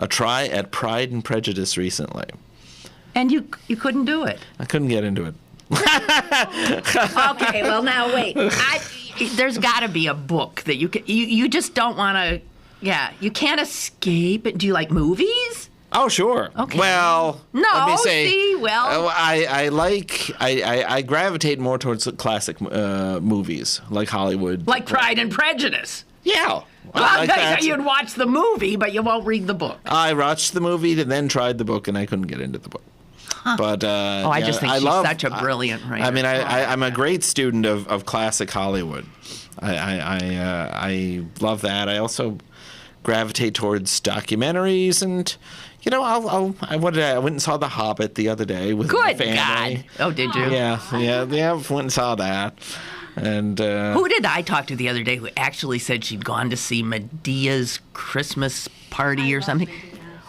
try at Pride and Prejudice recently. And you couldn't do it. I couldn't get into it. Okay, well now wait. There's got to be a book that you just don't want to. Yeah, you can't escape it. Do you like movies? Oh, sure. Okay. Well, no, let me say, I gravitate more towards classic movies, like Hollywood. Like Pride and Prejudice. Yeah. Well, you'd watch the movie, but you won't read the book. I watched the movie and then tried the book, and I couldn't get into the book. Huh. But I just think she's such a brilliant writer. I mean, I'm a great student of classic Hollywood. I love that. I also gravitate towards documentaries, and I went and saw The Hobbit the other day with my family. God! Oh, did you? Yeah. Went and saw that. And who did I talk to the other day who actually said she'd gone to see Medea's Christmas party or something?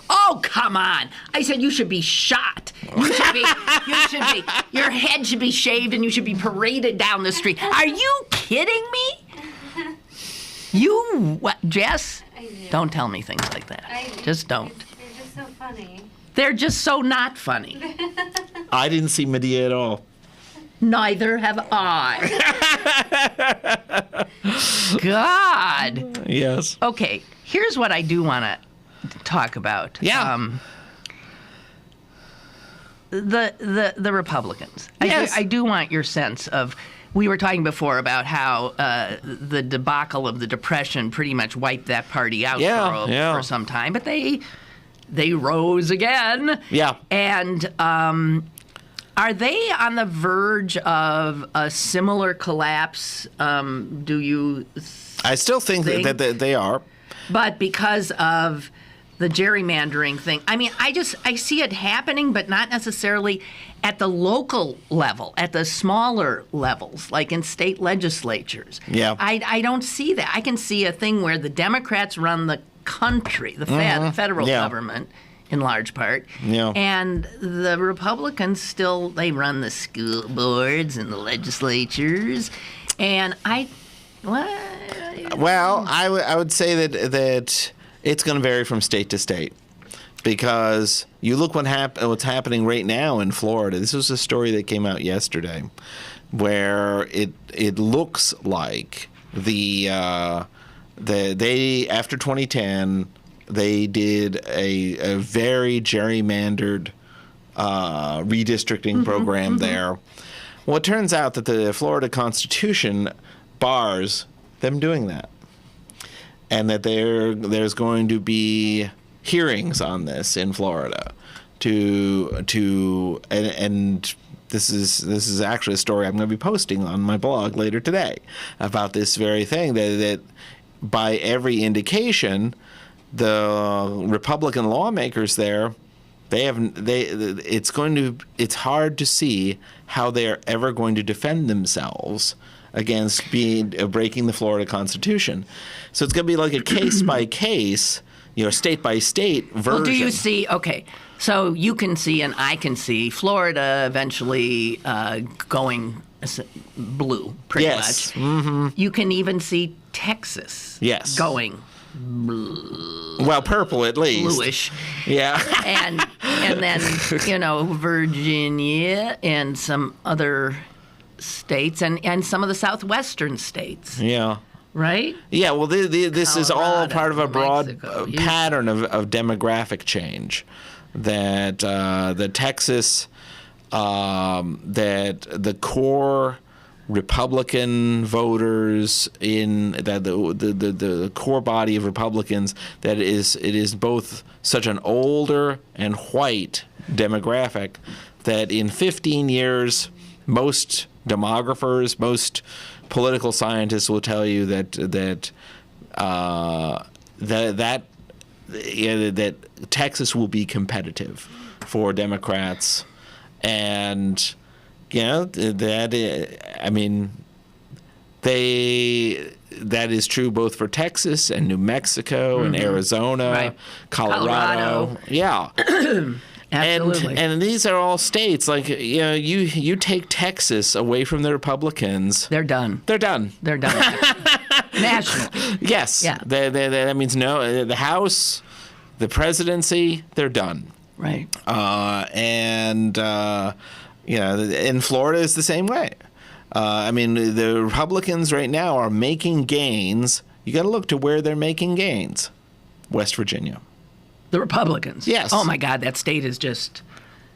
Oh, come on! I said you should be shot. You should be. Your head should be shaved, and you should be paraded down the street. Are you kidding me? What, Jess? Don't tell me things like that. Just don't. They're just so funny. They're just so not funny. I didn't see Medea at all. Neither have I. God. Yes. Okay, here's what I do want to talk about. Yeah. the Republicans. Yes. I do want your sense of. We were talking before about how the debacle of the Depression pretty much wiped that party out for some time, but they rose again. Yeah. And are they on the verge of a similar collapse? Do you? I still think that they are. But because of the gerrymandering thing, I mean, I see it happening, but not necessarily at the local level, at the smaller levels, like in state legislatures. Yeah. I don't see that. I can see a thing where the Democrats run the country, the federal government, in large part. Yeah. And the Republicans they run the school boards and the legislatures. And Well, I would say that it's going to vary from state to state, because you look what's happening right now in Florida. This was a story that came out yesterday, where it looks like they after 2010 they did a very gerrymandered redistricting program there. Well, it turns out that the Florida Constitution bars them doing that, and that there's going to be hearings on this in Florida and this is actually a story I'm going to be posting on my blog later today about this very thing, that by every indication the Republican lawmakers there, it's hard to see how they're ever going to defend themselves against breaking the Florida Constitution. So it's going to be like a case by case, state by state version. Well, do you see? Okay, so you can see, and I can see Florida eventually going blue, pretty much. Mm-hmm. You can even see Texas going blue. Well, purple at least. Bluish. Yeah. and then, Virginia and some other states and some of the southwestern states. Yeah. Right? Yeah, well, this is all part of a broad pattern of demographic change. That Texas, that the core Republican voters the core body of Republicans, that it is both such an older and white demographic that in 15 years, most demographers, most political scientists will tell you that Texas will be competitive for Democrats, and that is true both for Texas and New Mexico and Arizona, Colorado. Yeah. Absolutely. And these are all states, like, you take Texas away from the Republicans. They're done. They're done. They're done. Nationally. Yes. Yeah. That means the House, the presidency, they're done. Right. And Florida is the same way. The Republicans right now are making gains. You got to look to where they're making gains. West Virginia. The Republicans. Yes. Oh my God, that state is just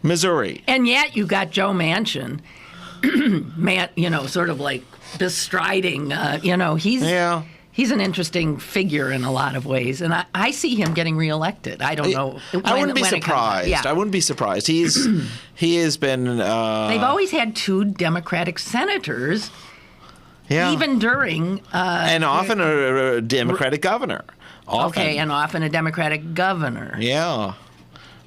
Missouri. And yet you got Joe Manchin, sort of like bestriding. He's an interesting figure in a lot of ways, and I see him getting reelected. I don't know. I wouldn't be surprised. I wouldn't be surprised. He has been. They've always had two Democratic senators. Yeah. Even during. And often a Democratic governor. Often. Okay, and often a Democratic governor. Yeah.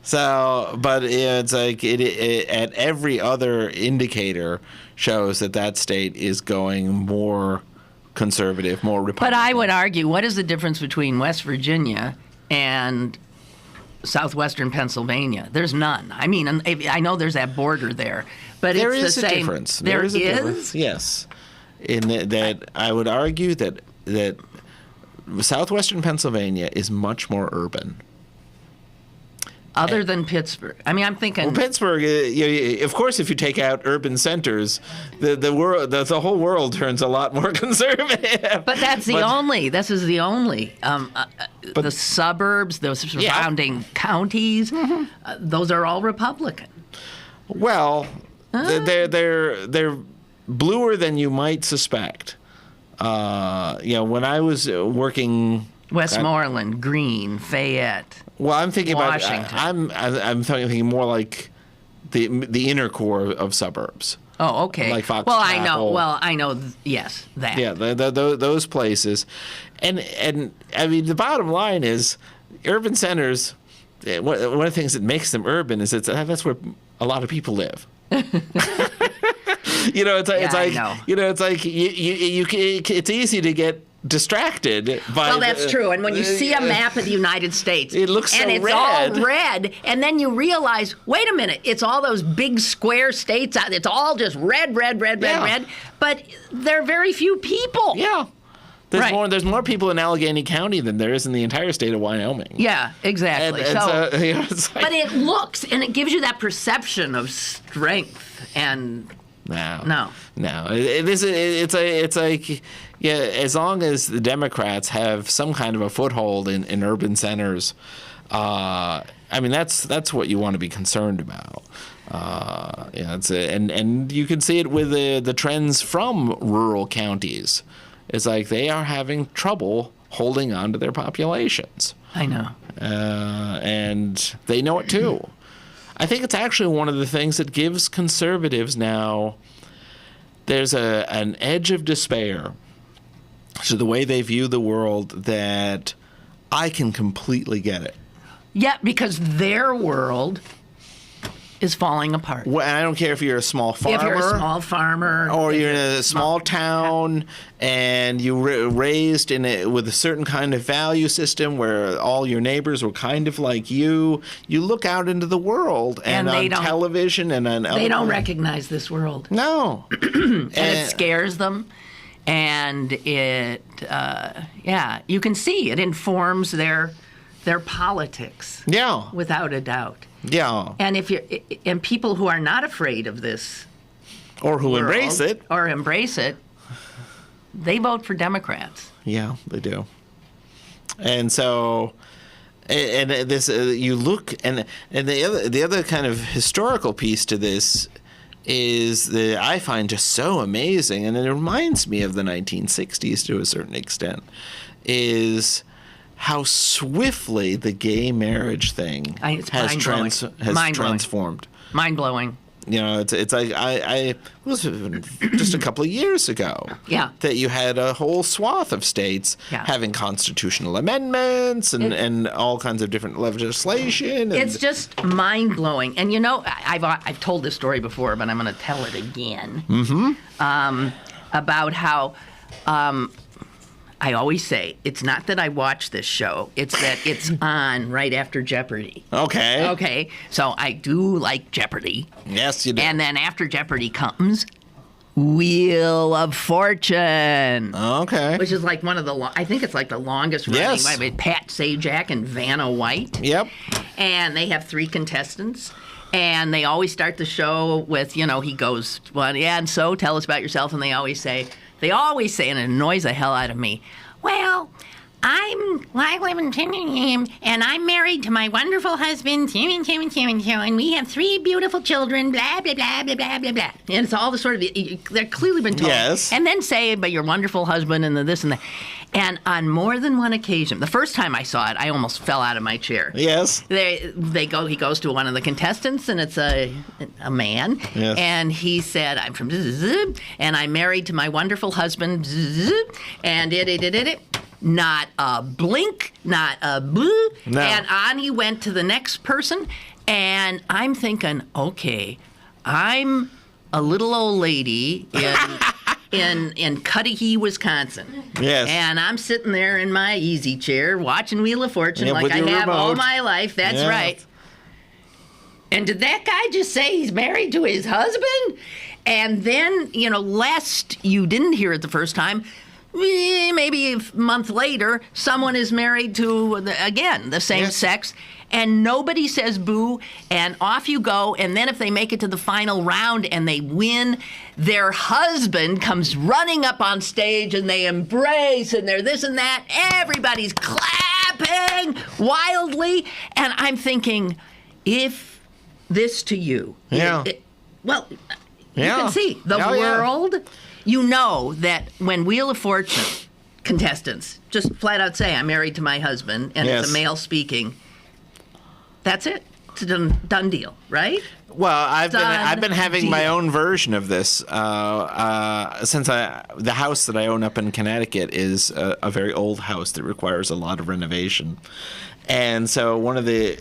So, but it's like at every other indicator shows that state is going more conservative, more Republican. But I would argue, what is the difference between West Virginia and southwestern Pennsylvania? There's none. I mean, I know there's that border there, but there it's the same. Difference. There is a difference. Yes. In that I would argue that southwestern Pennsylvania is much more urban. Other than Pittsburgh. I mean, I'm thinking. Well, Pittsburgh, of course, if you take out urban centers, the whole world turns a lot more conservative. But this is the only. The suburbs, those surrounding counties, those are all Republican. Well, they're bluer than you might suspect. When I was working Westmoreland, Greene, Fayette. Well, I'm thinking Washington. I'm thinking more like the inner core of suburbs. Oh, okay. Like Fox well, Chapel. I know. Yes, that. Yeah, those places, and I mean the bottom line is, urban centers. One of the things that makes them urban is that's where a lot of people live. It's easy to get distracted by. Well, that's true. And when you see a map of the United States, it looks so and it's red. all red, and then you realize, wait a minute, it's all those big square states. It's all just red, red. But there are very few people. Yeah. There's more people in Allegheny County than there is in the entire state of Wyoming. Yeah, exactly. It's like, but it looks, and it gives you that perception of strength and. No. It's like, yeah, as long as the Democrats have some kind of a foothold in urban centers, I mean, that's what you want to be concerned about. And you can see it with the trends from rural counties. It's like they are having trouble holding on to their populations. I know. And they know it too. I think it's actually one of the things that gives conservatives now, there's an edge of despair to the way they view the world that I can completely get it. Yeah, because their world is falling apart. Well, and I don't care if you're a small farmer. If you're a small farmer. Or you're in a small town and you were raised with a certain kind of value system where all your neighbors were kind of like you. You look out into the world and on television and on... They don't recognize this world. No. and it scares them. And it, you can see it informs their politics. Yeah. Without a doubt. Yeah. And people who are not afraid of this or who embrace it, they vote for Democrats. Yeah, they do. And so, and this you look and the other kind of historical piece to this is that I find just so amazing, and it reminds me of the 1960s to a certain extent, is how swiftly the gay marriage thing has transformed. Mind-blowing. You know, it's like I was just a couple of years ago. Yeah. That you had a whole swath of states having constitutional amendments and all kinds of different legislation. It's just mind-blowing. And you know, I've told this story before, but I'm going to tell it again. Mm-hmm. About how I always say, it's not that I watch this show, it's that it's on right after Jeopardy. Okay. So I do like Jeopardy. Yes, you do. And then after Jeopardy comes Wheel of Fortune. Okay. Which is like one of the, I think it's like the longest running. Yes. With Pat Sajak and Vanna White. Yep. And they have 3 contestants. And they always start the show with, he goes, well, yeah, and so tell us about yourself. And they always say, and it annoys the hell out of me, well, I live in Tim, and I'm married to my wonderful husband, Tim, and we have 3 beautiful children, blah, blah, blah, blah, blah, blah, blah. And it's all the sort of, they're clearly been told. Yes. And then say, but your wonderful husband and the this and that. And on more than one occasion, the first time I saw it, I almost fell out of my chair. Yes. He goes to one of the contestants, and it's a man. Yes. And he said, I'm from and I'm married to my wonderful husband, and not a blink, not a blue. No. And on he went to the next person, and I'm thinking, okay, I'm a little old lady in Cudahy, Wisconsin. Yes. And I'm sitting there in my easy chair watching Wheel of Fortune like I have all my life. That's right. And did that guy just say he's married to his husband? And then, lest you didn't hear it the first time, maybe a month later, someone is married to, again, the same sex, and nobody says boo, and off you go. And then if they make it to the final round and they win, their husband comes running up on stage and they embrace and they're this and that. Everybody's clapping wildly. And I'm thinking, if this to you. Yeah. Well, Yeah. you can see the world. You know that when Wheel of Fortune contestants just flat out say, I'm married to my husband, and it's a male speaking, that's it. It's a done deal, right? Well, I've been having my own version of this since the house that I own up in Connecticut is a very old house that requires a lot of renovation, and so one of the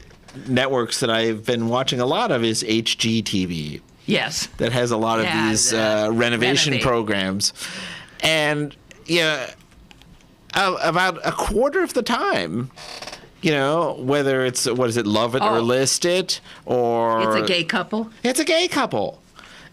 networks that I've been watching a lot of is HGTV. Yes. That has a lot of these renovation programs. And, about a quarter of the time, whether it's, Love It or List It, or... It's a gay couple? It's a gay couple.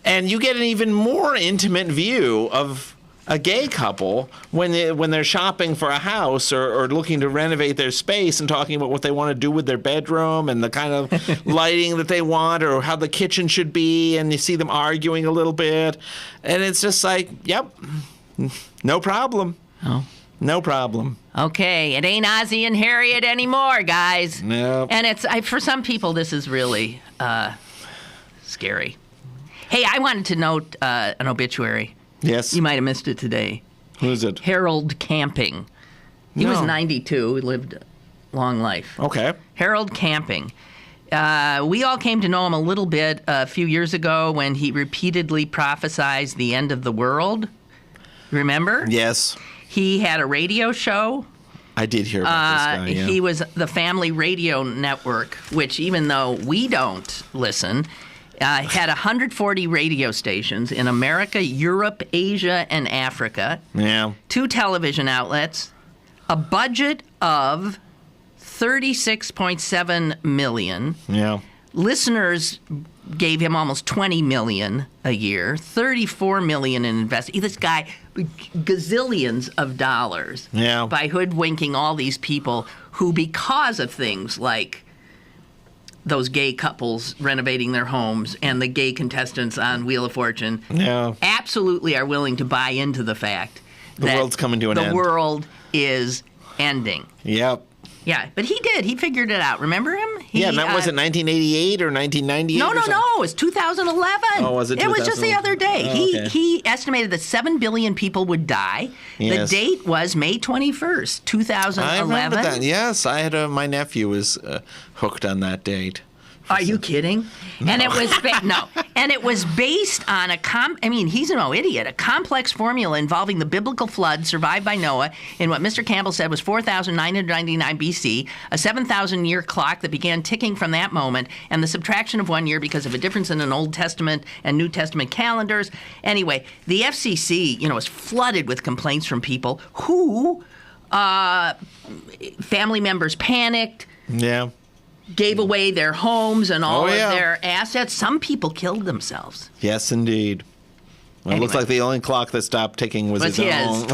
And you get an even more intimate view of a gay couple when they're shopping for a house or looking to renovate their space and talking about what they want to do with their bedroom and the kind of lighting that they want or how the kitchen should be, and you see them arguing a little bit, and it's just like, yep, no problem. Oh. No problem. Okay, it ain't Ozzie and Harriet anymore, guys. No. And it's for some people, this is really scary. Hey, I wanted to note an obituary. Yes. You might have missed it today. Who is it? Harold Camping. He was 92. He lived a long life. Okay. Harold Camping. We all came to know him a little bit a few years ago when he repeatedly prophesied the end of the world. Remember? Yes. He had a radio show. I did hear about this guy, yeah. He was the Family Radio Network, which even though we don't listen... had 140 radio stations in America, Europe, Asia, and Africa. Yeah. 2 television outlets, a budget of $36.7 million. Yeah. Listeners gave him almost $20 million a year, $34 million in investment. This guy, gazillions of dollars. Yeah. By hoodwinking all these people who, because of things like those gay couples renovating their homes and the gay contestants on Wheel of Fortune, absolutely are willing to buy into the fact the that world's coming to an end. The world is ending. Yep. Yeah, but he did. He figured it out. Remember him? And that was it 1988 or 1998? No. It was 2011. Oh, was it? It was just the other day. Oh, okay. He estimated that 7 billion people would die. Yes. The date was May 21st, 2011. I remember that. Yes, I had my nephew was hooked on that date. Are you kidding? No. And it was and it was based on he's no idiot. A complex formula involving the biblical flood survived by Noah in what Mr. Campbell said was 4,999 BC, a 7,000-year clock that began ticking from that moment, and the subtraction of 1 year because of a difference in an Old Testament and New Testament calendars. Anyway, the FCC, was flooded with complaints from people who family members panicked. Yeah. Gave away their homes and all of yeah. their assets. Some people killed themselves. Yes, indeed. Well, It looks like the only clock that stopped ticking was his own.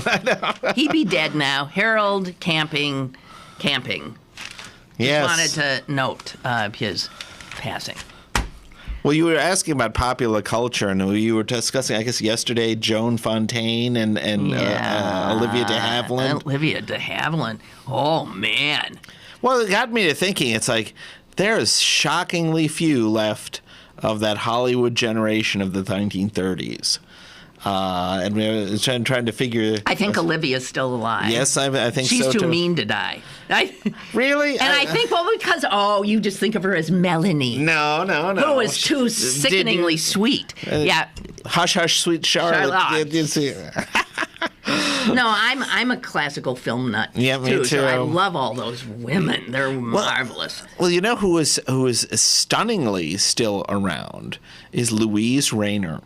He'd be dead now. Harold Camping. Yes. Just wanted to note his passing. Well, you were asking about popular culture, and you were discussing, I guess, yesterday, Joan Fontaine and Olivia de Havilland. Olivia de Havilland. Oh, man. Well, it got me to thinking, it's like, there is shockingly few left of that Hollywood generation of the 1930s. And we're trying to figure... I think Olivia's still alive. Yes, I think She's so, too. She's too mean to die. Really? And I think, because, you just think of her as Melanie. No. Who is too sickeningly sweet. Yeah. Hush, hush, sweet Charlotte. Did you see No, I'm a classical film nut. Yeah, me too. So I love all those women. They're marvelous. Well, you know who is stunningly still around is Louise Rayner.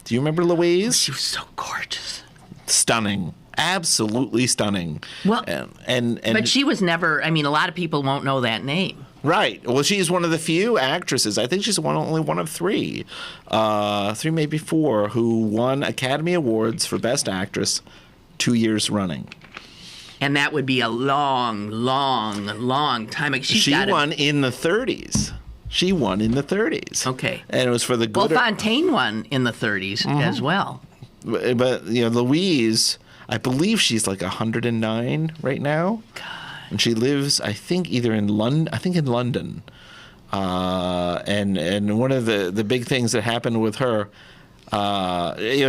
Do you remember Louise? She was so gorgeous. Stunning. Absolutely stunning. Well, and but she was never, a lot of people won't know that name. Right. Well, she's one of the few actresses, I think she's only one of 3, 3 maybe 4, who won Academy Awards for Best Actress 2 years running. And that would be a long, long, long time. She won in the 30s. She won in the 30s. Okay. And it was for the good... Well, Fontaine won in the 30s as well. But Louise, I believe she's like 109 right now. God. And she lives, I think, either in London. I think in London. And one of the big things that happened with her,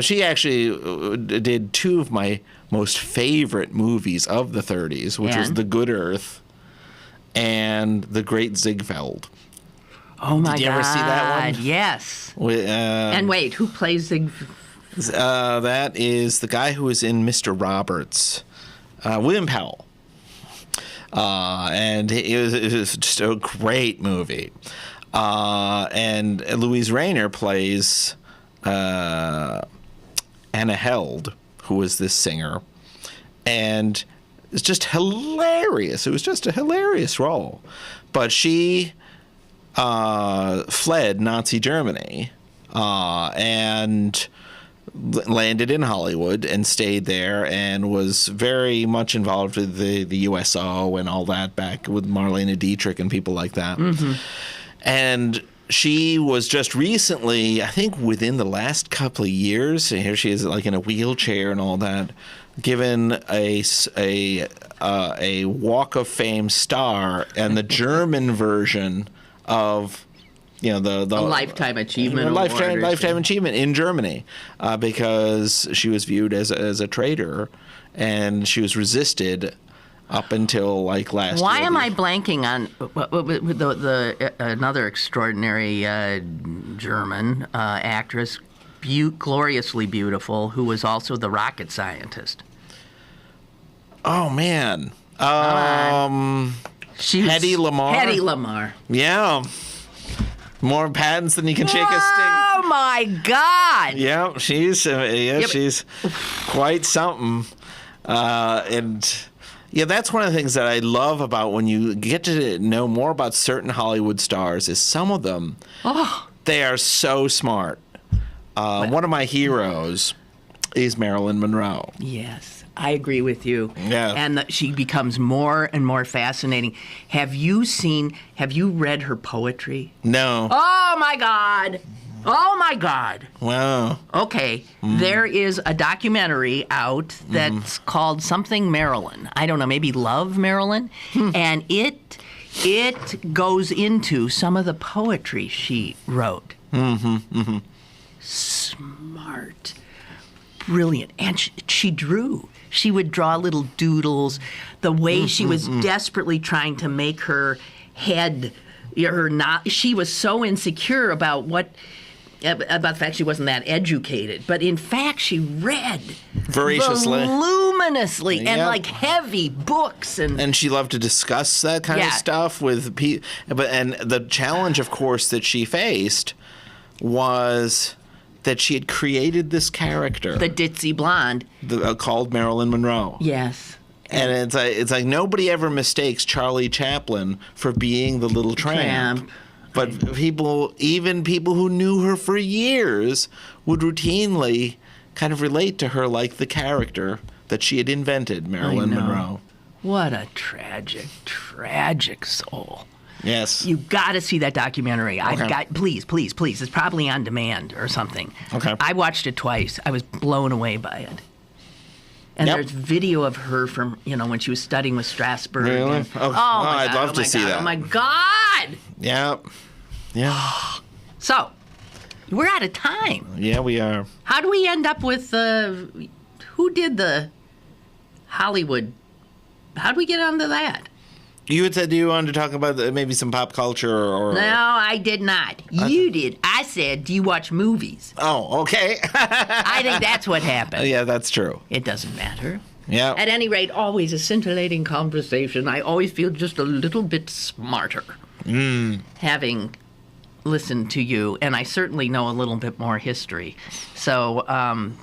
she actually did two of my most favorite movies of the 30s, which was The Good Earth and The Great Ziegfeld. Oh my God! Did you ever see that one? Yes. And wait, who plays Ziegfeld? That is the guy who was in Mr. Roberts, William Powell. And it was just a great movie. And Louise Rayner plays Anna Held, who was this singer. And it's just hilarious. It was just a hilarious role. But she fled Nazi Germany and landed in Hollywood and stayed there and was very much involved with the USO and all that back with Marlene Dietrich and people like that. Mm-hmm. And she was just recently, I think within the last couple of years, here she is like in a wheelchair and all that, given a Walk of Fame star and the German version of the Lifetime Achievement Lifetime Achievement in Germany, because she was viewed as a traitor, and she was resisted up until like last year. Why am I blanking on the another extraordinary German actress, gloriously beautiful, who was also the rocket scientist? Oh man, she was Hedy Lamarr. Hedy Lamarr. Yeah. More patents than you can shake a stick. Oh my God! Yeah, she's quite something, and that's one of the things that I love about when you get to know more about certain Hollywood stars. Is some of them, they are so smart. One of my heroes is Marilyn Monroe. Yes. I agree with you. Yeah. And she becomes more and more fascinating. Have you read her poetry? No. Oh, my God. Oh, my God. Wow. Okay. There is a documentary out that's called something Marilyn. I don't know, maybe Love Marilyn. And it goes into some of the poetry she wrote. Smart. Brilliant. And she drew. She would draw little doodles. The way she was desperately trying to make her head, she was so insecure about the fact she wasn't that educated. But in fact, she read voraciously, voluminously, and like heavy books. And she loved to discuss that kind of stuff with people. And the challenge, of course, that she faced was that she had created this character, the ditzy blonde, called Marilyn Monroe. Yes. And it's like nobody ever mistakes Charlie Chaplin for being the little tramp. But even people who knew her for years would routinely kind of relate to her like the character that she had invented, Marilyn Monroe. What a tragic, tragic soul. Yes. You got to see that documentary. Okay. Please. It's probably on demand or something. Okay. I watched it twice. I was blown away by it. And there's video of her from, when she was studying with Strasberg. Really? I'd love to see that. Oh, my God. Yeah. So, we're out of time. Yeah, we are. How do we end up with who did the Hollywood? How do we get onto that? You had said you wanted to talk about maybe some pop culture or... No, I did not. You did. I said, do you watch movies? Oh, okay. I think that's what happened. Yeah, that's true. It doesn't matter. Yeah. At any rate, always a scintillating conversation. I always feel just a little bit smarter having listened to you, and I certainly know a little bit more history. So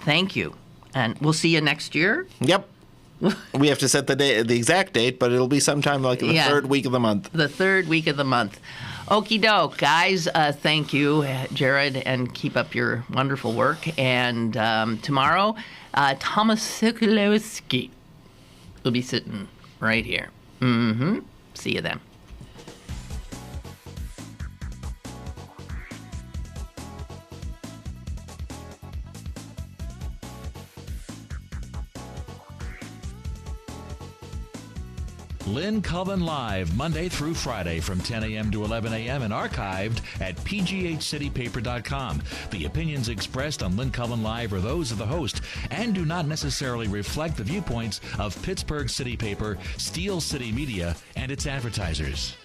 thank you. And we'll see you next year? Yep. We have to set the exact date, but it'll be sometime like the third week of the month. The third week of the month. Okie doke, guys. Thank you, Jared, and keep up your wonderful work. And tomorrow, Thomas Sokolowski will be sitting right here. See you then. Lynn Cullen Live, Monday through Friday from 10 a.m. to 11 a.m. and archived at pghcitypaper.com. The opinions expressed on Lynn Cullen Live are those of the host and do not necessarily reflect the viewpoints of Pittsburgh City Paper, Steel City Media, and its advertisers.